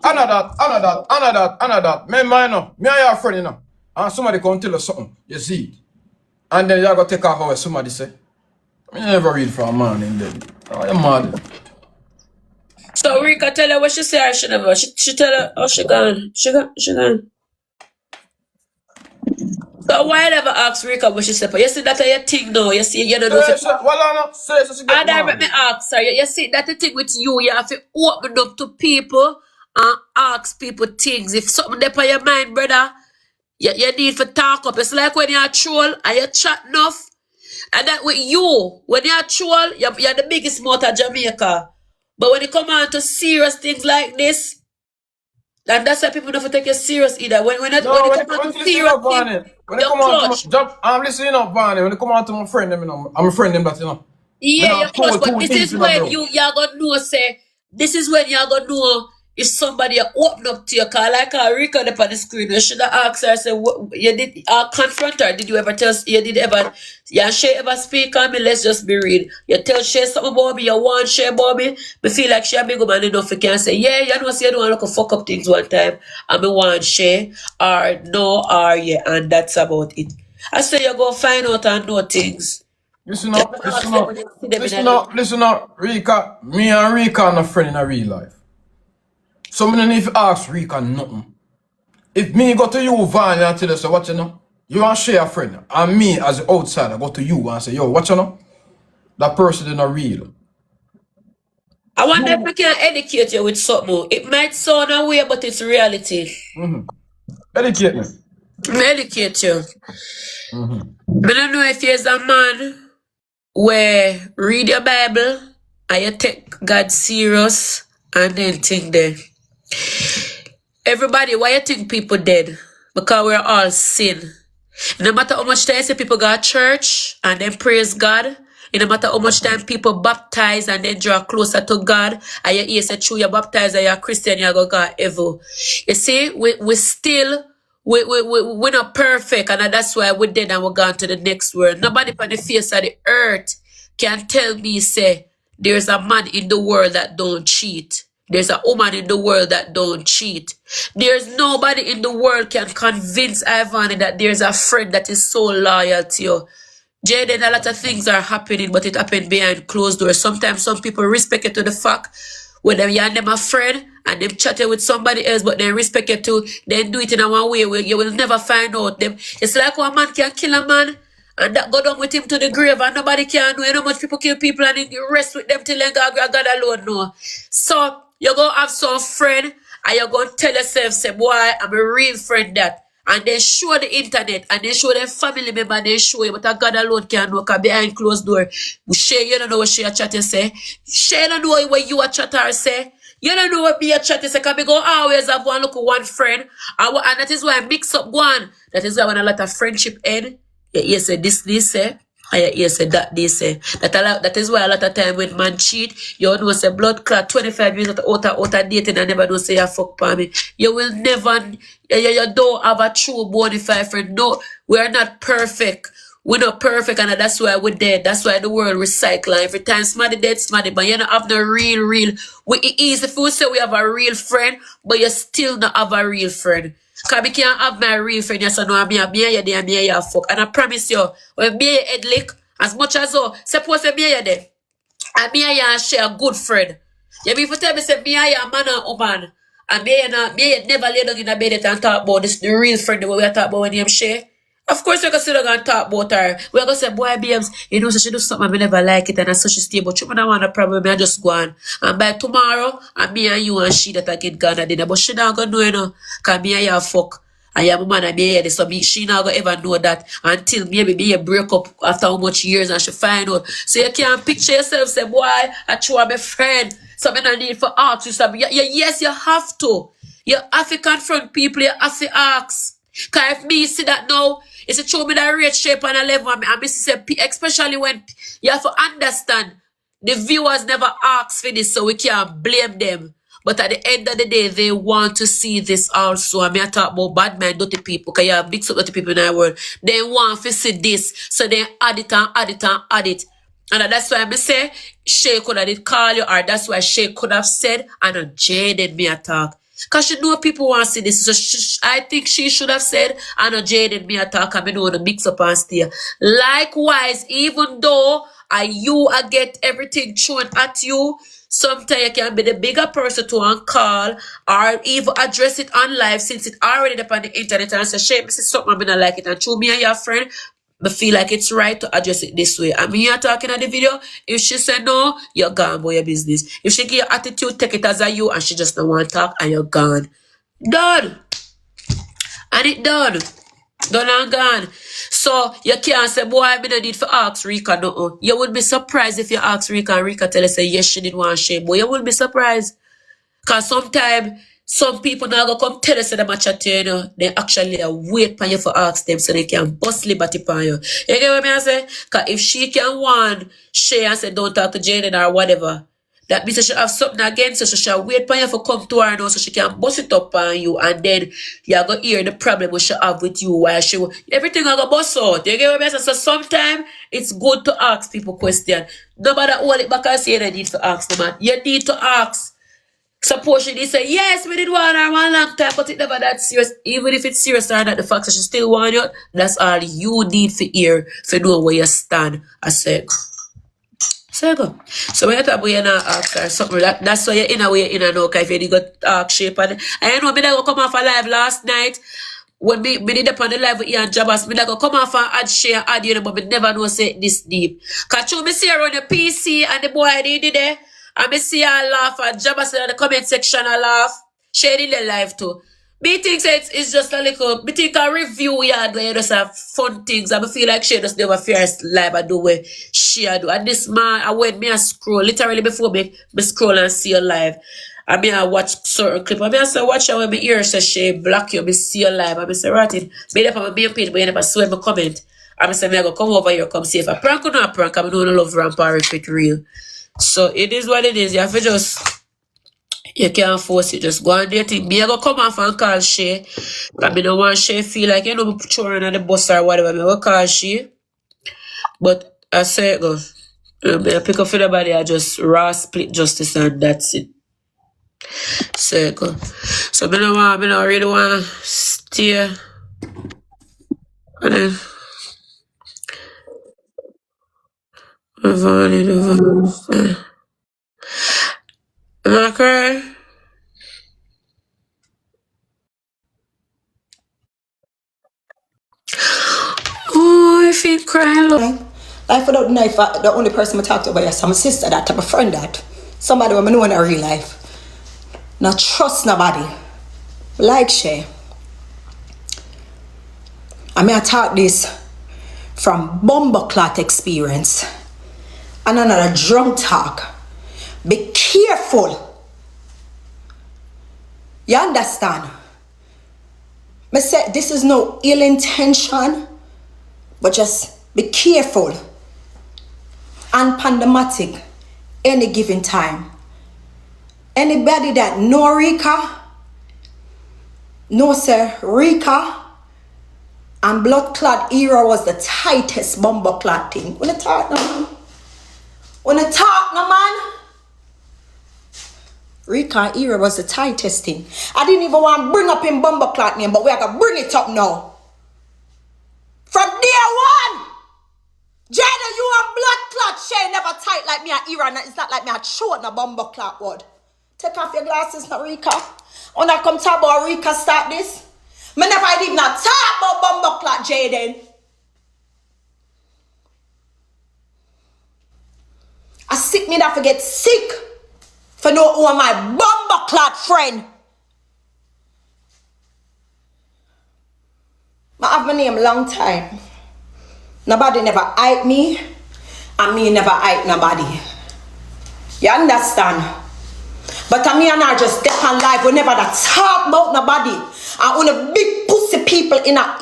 that. Me, I have a friend, you know. And somebody come tell us something, you see it. And then you got to take off what somebody say. I never read for a man in there. Oh, you're mad. So Rika tell her what she say or she never. She tell her, oh, she gone. She gone. So why never ask Rika what she say? You see that your thing now. You see, you don't know if Well, I know. Say, so she get and let me ask her. You see that the thing with you have to open up to people and ask people things. If something there on your mind, brother, you need to talk up. It's like when you're a troll and you chat enough. And that with you, when you're a troll, you're the biggest mouth of Jamaica. But when it come on to serious things like this, and that's why people don't take you serious either. When it come on to serious things, when it come on to my I'm listening up, Barney. When it come on to my friend, you know, I'm a friend them that, you know. Yeah, you clutch, but this is when you're gonna know, say, this is when you're gonna know if somebody open up to you, cause like Rika up on the screen, you should have asked her, say, what you did confront her. Did you ever tell Shay ever speak on me? Let's just be real. You tell Shay something about me, you want Shay about me, me feel like she a big woman enough you can say, yeah, you know, say you don't want to fuck up things one time, and me want Shay, or no, or yeah, and that's about it. I say you go find out and know things. Listen up, Rika. Me and Rika are not friends in a real life. So I don't need to ask Rika nothing. If me go to you, Van, and tell you, so what you know? You want to share a friend. And me, as the outsider, go to you and say, yo, what you know? That person is not real. I wonder if I can educate you with something. It might sound a way, but it's reality. Educate me. Educate you. I don't know if you're a man where read your Bible and you take God serious and then think that everybody, why you think people dead? Because we're all sin. No matter how much time you see people go to church and then praise God, no matter how much time people baptize and then draw closer to God, and you hear say true, you're baptized and you're a Christian, you're going to go heaven. You see, we still, we're not perfect, and that's why we're dead and we're gone to the next world. Nobody on the face of the earth can tell me, say, there's a man in the world that don't cheat. There's a woman in the world that don't cheat. There's nobody in the world can convince Ivani that there's a friend that is so loyal to you. Jayden, a lot of things are happening, but it happened behind closed doors. Sometimes some people respect you to the fact when you and them a friend and them chatting with somebody else, but they respect you too. They do it in a one way where you will never find out them. It's like one man can kill a man and that go down with him to the grave and nobody can know. You know how much people kill people and you rest with them till they God alone know. So you're going to have some friend and you're going to tell yourself, say, boy, I'm a real friend that. And they show the internet and they show their family member and they show you, but God alone can know because behind closed door. Shay, you don't know what Shay a chat you say. Shay don't know what you a chat her say. You don't know what me a chat you say because we go always have one look at one friend. And that is why I mix up gwaan. That is why when a lot of friendship end, you say this say. And you say that they say. That is why a lot of time when man cheat, you know say blood clot 25 years out of dating and never know say you fuck for me. You will never, you don't have a true bona fide friend. No, we are not perfect. We're not perfect and that's why we're dead. That's why the world recycle. Every time somebody dead, somebody, but you don't have no real. It's easy if we say we have a real friend, but you still not have a real friend. Because I can't have my real friend, yes, I know me and you and me and fuck. And I promise you, when me and head lick, as much as suppose me and there, and me and you share a good friend. You mean if you tell me, say, me and you a man and woman, and me and never lay down in a bed and talk about this, the real friend that we are talking about when you share. Of course, we're going to sit down and talk about her. We're going to say, boy, babes, you know, so she do something, I never like it, and so she stay, but you don't want a problem, I just go on. And by tomorrow, and me and you and she that I get gone at dinner, but she not going to know, you know, because me and you fuck. And your man and me, so she not going to ever know that until maybe me break up after how much years and she find out. So you can't picture yourself, say, boy, I try my friend, so I don't need for ask you something. Yes, you have to. You have to confront people, you have to ask. Because if me see that now, it's a show me that rate shape and a level, and me say, especially when you have to understand, the viewers never ask for this, so we can't blame them. But at the end of the day, they want to see this also. I mean, I talk about bad mind, dirty people, because you have mixed up dirty people in our world. They want to see this, so they add it and add it and add it. And that's why I say, Shay could have did call you, or that's why Shay could have said, and Jayden me attack. Because she know people want to see this. So I think she should have said, I know Jayden me attack and me know the mix up and stay. Likewise, even though I get everything thrown at you, sometimes you can be the bigger person to on call or even address it on live since it already up on the internet and say, Shay, this is something I'm not like it. And through me and your friend, I feel like it's right to address it this way. I mean, you're talking at the video. If she said no, you're gone boy your business. If she give your attitude, take it as a you and she just don't want to talk and you're gone. Done. And it done. Done and gone. So you can't say, boy, I don't need for ask Rika no. You would be surprised if you ask Rika and Rika tell us say yes, she didn't want shame. Boy, you would be surprised. Cause sometimes some people now go come tell us that they chat to you, know, they actually wait for you for ask them so they can bust liberty on you. You get what I say? Cause if she can warn Shay and say don't talk to Jayden or whatever, that means she have something against her, so she'll wait for you for come to her now so she can bust it up on you and then you're gonna hear the problem what she have with you while she everything I go bust out. You get what I say? So sometimes it's good to ask people questions. Nobody hold it back and say you need to ask them, man. You need to ask. Suppose she did say, yes, we did want her one long time, but it never that serious. Even if it's serious or not, the fact that she still want you, that's all you need for hear, for know where you stand. I said, so go. So when you talk about you not ask her something, that's why you're in a way in a know, if you did go talk shape. And I know me that go come off a live last night. When me did up on the live with Ian Jabas, me that go come off and add share, add you, but me never know say this deep. Cause you me see her on the PC and the boy did there. And me see her laugh and Jabas in the comment section I laugh. Share in the live too. Me think it's just a little, me think a review yard where you just have fun things. And me feel like she just do a first live and do what she do. And this man, I went me a scroll, literally before me scroll and see her live. I mean, I watch certain clip. I mean, I say, watch out when my ear says she block you, I see your live. I mean, say, right it. Made up on my main page, but you never saw my comment. I mean, say, I go come over here, come see if I prank or not prank. I don't love ramp or if it real. So, it is what it is. You have to just, you can't force it. Just go and do your thing. Me, I go come off and call Shay. I mean, don't want Shay feel like, you know, me put her on the bus or whatever. I go call Shay. But I say, go. I pick up for the body, I just raw split justice and that's it. Circle. So I don't really want to stay. And then am I crying? Oh, I feel crying. Life without knife, the only person I talk to about is my sister, that type of friend that. Somebody who I know in a real life. Not trust nobody. Like Shay. I mean, I taught this from bumbleclot experience. And another drunk talk. Be careful. You understand? I say this is no ill intention, but just be careful. And pandematic any given time. Anybody that know Rika, know sir, Rika and blood clot era was the tightest bomber clot thing. Wanna talk no man? Wanna talk no man? Rika era was the tightest thing. I didn't even want to bring up in bomber clot name, but we are gonna bring it up now. From day one! Jayden, you and blood clot Shay never tight like me and era. It's not like me a short in a bomber clot word. Take off your glasses, not Rika. When I come talk about Rika start this, me never even talk about bomber clot Jayden. I sick me that forget sick for know who are my bomber clot friend. I have my name long time. Nobody never hype me, and me never hype nobody. You understand? But I mean, I just step on live whenever that talk about nobody. And when the big pussy people in a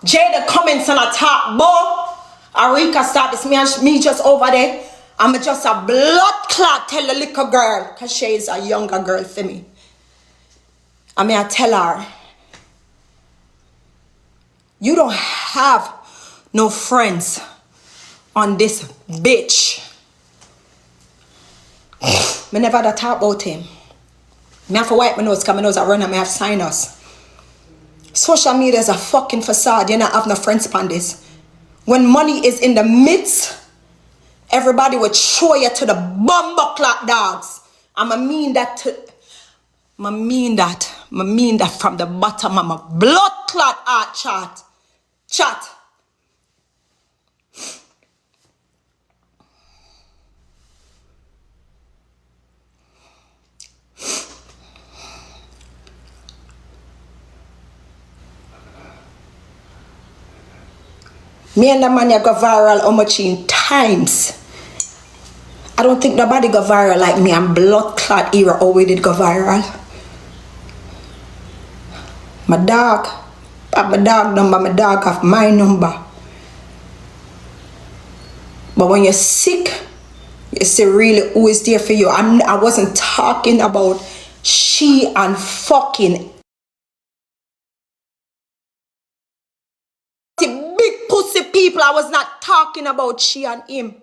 Jayden comments and a talk, boy, Rika start this me just over there. I'm just a blood clot tell the little girl, cause she is a younger girl for me. I mean, I tell her, you don't have no friends on this bitch. Me never had a talk about him. Me have to wipe my nose because my nose I run and I have sinus. Social media is a fucking facade. You not have no friends upon this. When money is in the midst, everybody would throw you to the bumbleclot dogs. I mean that from the bottom of my blood clot heart chat. Me and the man you go viral how much in times. I don't think nobody go viral like me and blood clot era how we did go viral. My dog have my dog number, my dog have my number. But when you're sick, you see really who is there for you. I wasn't talking about she and fucking big pussy people. I was not talking about she and him.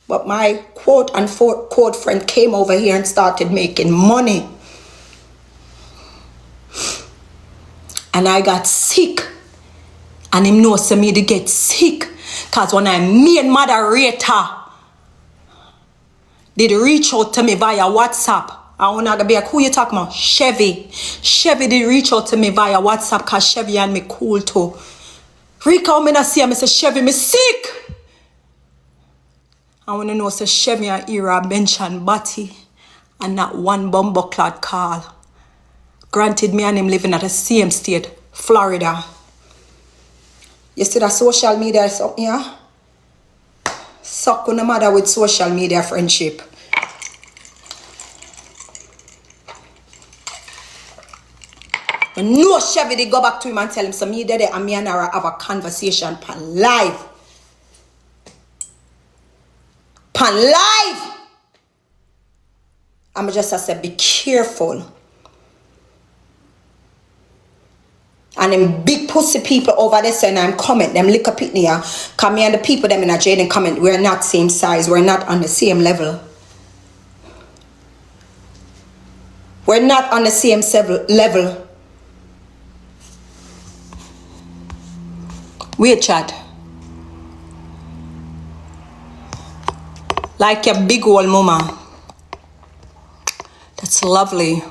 But my quote unquote friend came over here and started making money. And I got sick. And him knows me to get sick. Because when I main moderator did reach out to me via WhatsApp. I want to be like, who you talking about? Chevy. Chevy did reach out to me via WhatsApp because Chevy and me cool too. Rika, I'm going to see him. I say, Chevy, me sick. I want to know, say, Chevy and Ira mention Batty and not one bumbleclad call. Granted, me and him living at the same state, Florida. You see that social media is something, yeah? Suck no matter with social media friendship. But no Chevy, they go back to him and tell him, so me there and me and her have a conversation pan live. Pan live! I'm just say, be careful. And them big pussy people over there saying I'm comment, them lick up it here. Cause me and the people them in a Jayden comment, we're not same size, we're not on the same level. We're not on the same level. Wait, chat. Like your big old mama. That's lovely.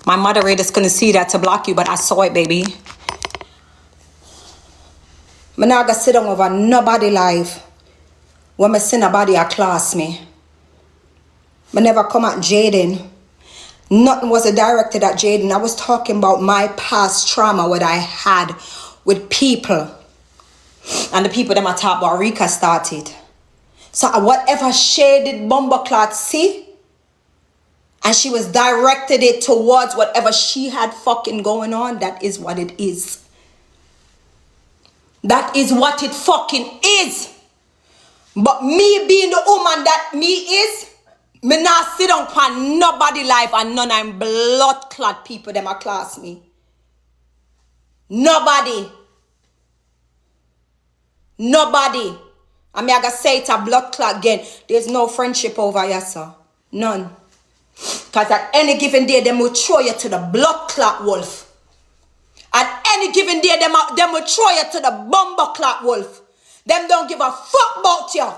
My moderator's gonna see that to block you, but I saw it, baby. I'm not gonna sit down over nobody live. When I see nobody a class me. I never come at Jayden. Nothing was directed at Jayden. I was talking about my past trauma, what I had with people. And the people that I talk about, Rika started. So whatever Shay did bumbleclot see, and she was directed it towards whatever she had fucking going on, that is what it is. That is what it fucking is. But me being the woman that me is, me not sit down on nobody life and none of them blood clot people them a class me. Nobody. I mean, I gotta say it a blood clot again. There's no friendship over here, sir. None. Because at any given day, them will throw you to the blood clot wolf. At any given day, them will throw you to the bumper clot wolf. Them don't give a fuck about you.